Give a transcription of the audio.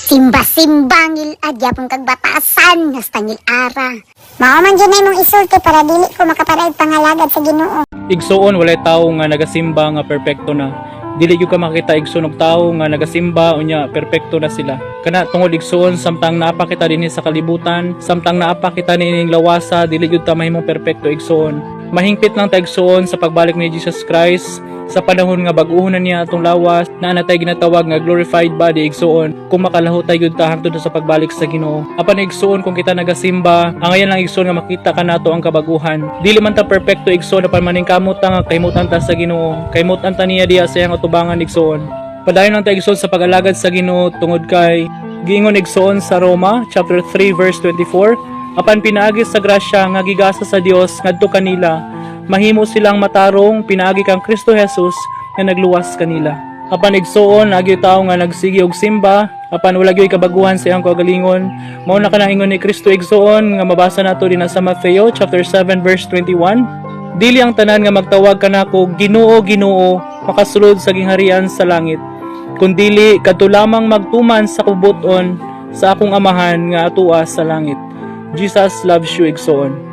Simba-simbangil agya pong kagbatasan, nastangil ara. Mao man dyan ay mong isulti para dili ko makaparayag pangalagad sa Ginoo. Igsuon walay tawo nga nagasimba nga perpekto na. Dili gyud ka makita igsuon og tawo nga nagasimba unya perpekto na sila. Kana tungod igsuon samtang naapa kita dinhi sa kalibutan, samtang naapa kita nining lawasa, dili gyud ta mahimong perpekto igsuon. Mahingpit lang ta igsuon sa pagbalik ni Jesus Christ sa panahon nga bag-ohon na niya atong lawas na natay ginatawag nga glorified body igsuon kung makalahutay gyud ta hangtod sa pagbalik sa Ginoo. Apan igsuon kung kita nagasimba, ang ayan lang igsuon nga makita ka nato ang kabaguhan. Dili man ta perpekto igsuon apan maningkamot ta nga kahimutan ta sa Ginoo. Kahimutan ta niya diha sa iyang atubangan igsuon. Padayon lang ta igsuon sa pag-alagad sa Ginoo tungod kay giingon igsuon sa Roma chapter 3 verse 24, apan pinaagi sa grasya nga gigasa sa Dios ngadto kanila, mahimo silang matarong pinaagi kang Kristo Jesus nga nagluwas kanila. Apan igsuon agi tawo nga nagsigi og simba, apan wala gyud kabaguhan sa iyang kagalingon. Mao na kanang ingon ni Kristo igsuon nga mabasa nato din sa Mateo chapter 7 verse 21. Dili ang tanan nga magtawag kanako Ginoo, Ginoo, makasulod sa gingharian sa langit, kundili kadto lamang magtuman sa kubuton sa akong amahan nga atua sa langit. Jesus loves you igsuon.